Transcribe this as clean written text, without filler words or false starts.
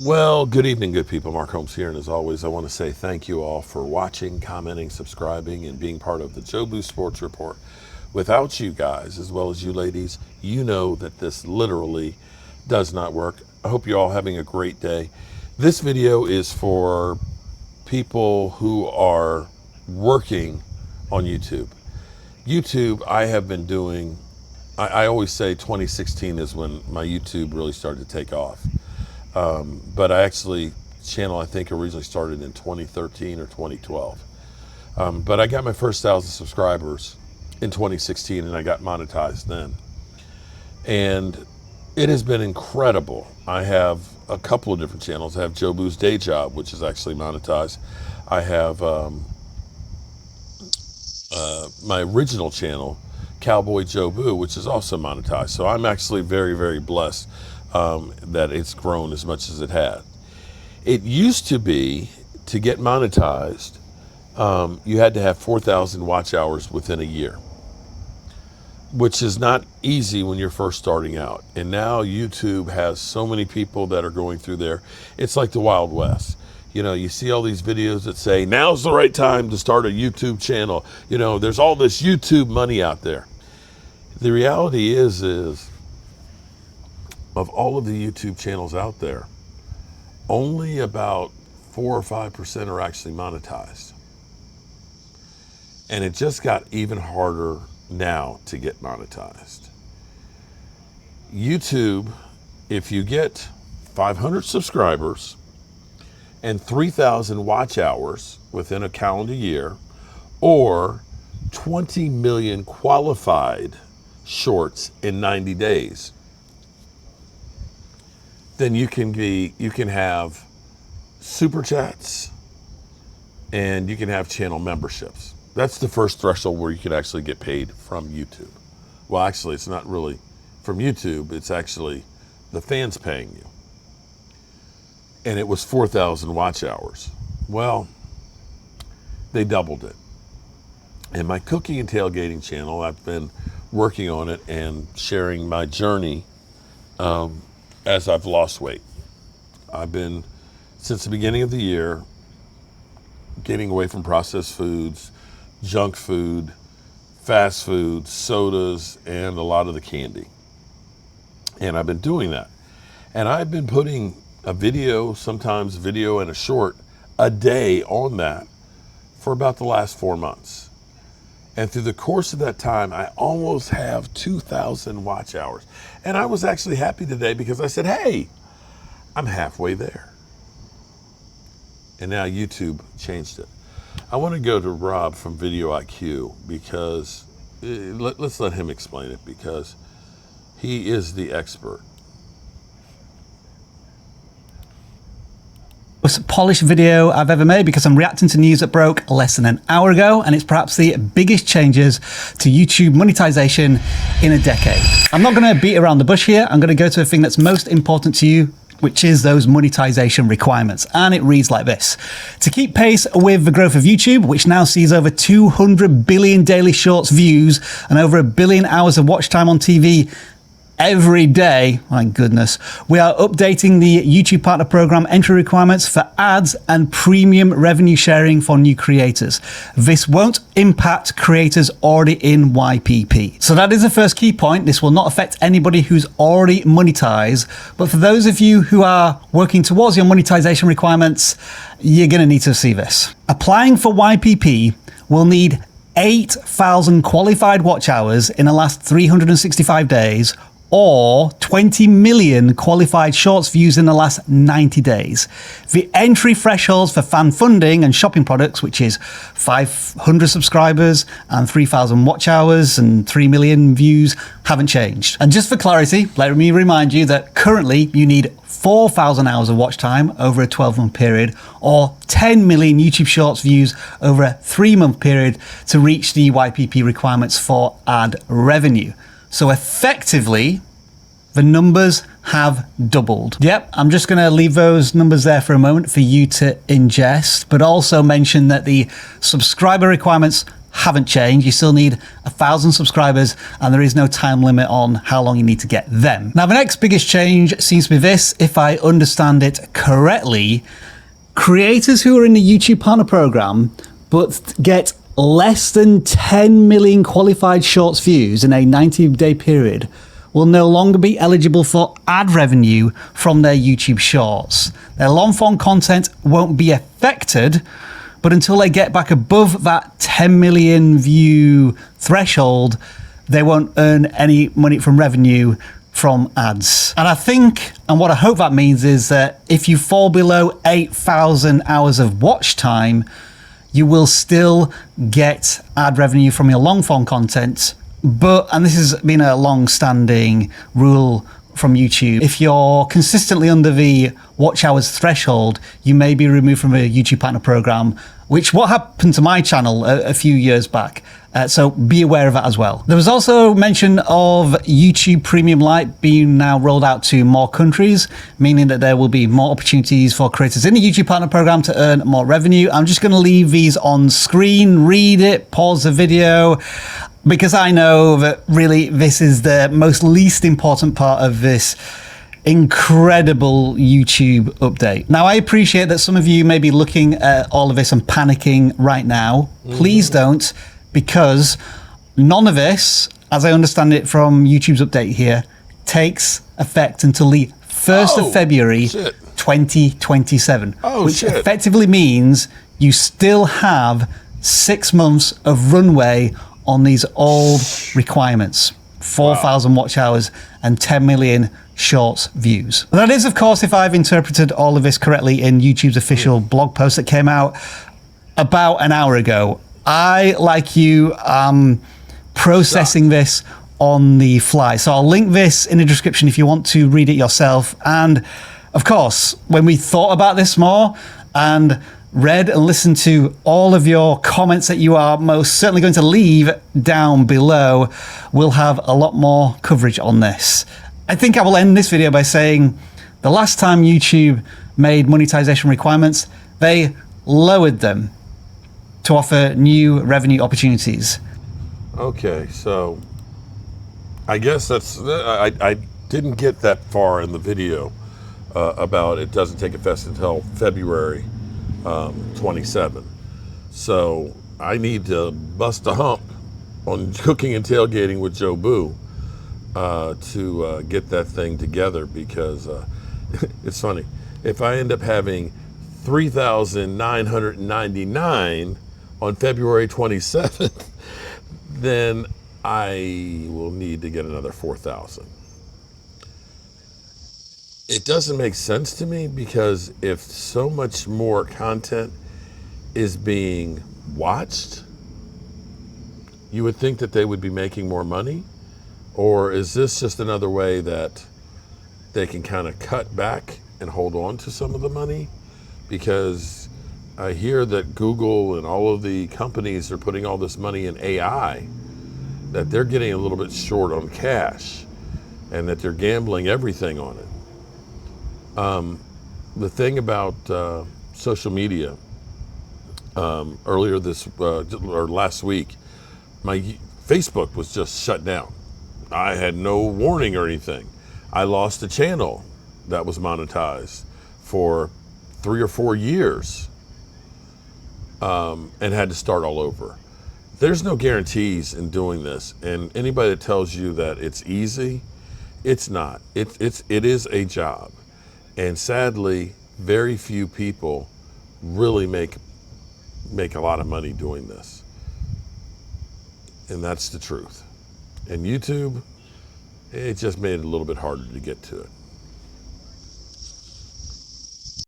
Well, good evening, good people. Mark Holmes here, and as always, I want to say thank you all for watching, commenting, subscribing, and being part of the Jobu Sports Report. Without you guys, as well as you ladies, you know that this literally does not work. I hope you're all having a great day. This video is for people who are working on YouTube. YouTube, I have been doing, I always say 2016 is when my YouTube really started to take off. But channel I think originally started in 2013 or 2012. But I got my first 1,000 subscribers in 2016 and I got monetized then. And it has been incredible. I have a couple of different channels. I have Jobu's Day Job, which is actually monetized. I have my original channel, Cowboy Jobu, which is also monetized. So I'm actually very, very blessed that it's grown as much as it had. It used to be, to get monetized, you had to have 4,000 watch hours within a year, which is not easy when you're first starting out. And now YouTube has so many people that are going through there. It's like the Wild West. You know, you see all these videos that say, now's the right time to start a YouTube channel. You know, there's all this YouTube money out there. The reality is of all of the YouTube channels out there, only about 4 or 5% are actually monetized. And it just got even harder now to get monetized. YouTube, if you get 500 subscribers and 3,000 watch hours within a calendar year, or 20 million qualified shorts in 90 days, then you can have super chats and you can have channel memberships. That's the first threshold where you can actually get paid from YouTube. Well, actually, it's not really from YouTube. It's actually the fans paying you. And it was 4,000 watch hours. Well, they doubled it. And my cooking and tailgating channel, I've been working on it and sharing my journey as I've lost weight. I've been, since the beginning of the year, getting away from processed foods, junk food, fast food, sodas, and a lot of the candy. And I've been doing that. And I've been putting a video, sometimes a video and a short, a day on that for about the last 4 months. And through the course of that time, I almost have 2,000 watch hours. And I was actually happy today because I said, hey, I'm halfway there. And now YouTube changed it. I want to go to Rob from Video IQ because let's let him explain it because he is the expert. Most polished video I've ever made because I'm reacting to news that broke less than an hour ago, and it's perhaps the biggest changes to YouTube monetization in a decade. I'm not going to beat around the bush here. I'm going to go to the thing that's most important to you, which is those monetization requirements. And it reads like this. To keep pace with the growth of YouTube, which now sees over 200 billion daily shorts views and over 1 billion hours of watch time on TV every day, my goodness, we are updating the YouTube Partner Program entry requirements for ads and premium revenue sharing for new creators. This won't impact creators already in YPP. So that is the first key point. This will not affect anybody who's already monetized, but for those of you who are working towards your monetization requirements, you're going to need to see this. Applying for YPP will need 8,000 qualified watch hours in the last 365 days, or 20 million qualified shorts views in the last 90 days. The entry thresholds for fan funding and shopping products, which is 500 subscribers and 3,000 watch hours and 3 million views, haven't changed. And just for clarity, let me remind you that currently you need 4,000 hours of watch time over a 12-month period, or 10 million YouTube Shorts views over a 3-month period to reach the YPP requirements for ad revenue. So effectively, the numbers have doubled. Yep, I'm just going to leave those numbers there for a moment for you to ingest, but also mention that the subscriber requirements haven't changed. You still need 1,000 subscribers, and there is no time limit on how long you need to get them. Now, the next biggest change seems to be this, if I understand it correctly. Creators who are in the YouTube Partner Program but get less than 10 million qualified shorts views in a 90-day period will no longer be eligible for ad revenue from their YouTube shorts. Their long-form content won't be affected, but until they get back above that 10 million view threshold, they won't earn any money from revenue from ads. And I think, and what I hope that means is that if you fall below 8,000 hours of watch time, you will still get ad revenue from your long-form content. But, and this has been a long-standing rule from YouTube, if you're consistently under the watch hours threshold, you may be removed from a YouTube Partner Program, which what happened to my channel a few years back. So be aware of that as well. There was also mention of YouTube Premium Lite being now rolled out to more countries, meaning that there will be more opportunities for creators in the YouTube Partner Program to earn more revenue. I'm just going to leave these on screen, read it, pause the video, because I know that really this is the most least important part of this incredible YouTube update. Now, I appreciate that some of you may be looking at all of this and panicking right now. Please don't, because none of this, as I understand it from YouTube's update here, takes effect until the 1st of February 2027, which effectively means you still have 6 months of runway on these old requirements. 4,000 watch hours and 10 million shorts views. That is, of course, if I've interpreted all of this correctly in YouTube's official blog post that came out about an hour ago. I, like you, processing this on the fly. So I'll link this in the description if you want to read it yourself. And of course, when we thought about this more and read and listened to all of your comments that you are most certainly going to leave down below, we'll have a lot more coverage on this. I think I will end this video by saying the last time YouTube made monetization requirements, they lowered them to offer new revenue opportunities. Okay, so I guess that's, I didn't get that far in the video about it doesn't take effect until February 27. So I need to bust a hump on Cooking and Tailgating with Joe Boo to get that thing together, because it's funny. If I end up having 3,999 on February 27th, then I will need to get another 4,000. It doesn't make sense to me, because if so much more content is being watched, you would think that they would be making more money. Or is this just another way that they can kind of cut back and hold on to some of the money? Because I hear that Google and all of the companies are putting all this money in AI, that they're getting a little bit short on cash, and that they're gambling everything on it. The thing about social media, earlier this or last week, my Facebook was just shut down. I had no warning or anything. I lost a channel that was monetized for 3 or 4 years, and had to start all over. There's no guarantees in doing this, and anybody that tells you that it's easy, it's not. It is a job. And sadly, very few people really make a lot of money doing this. And that's the truth. And YouTube, it just made it a little bit harder to get to it.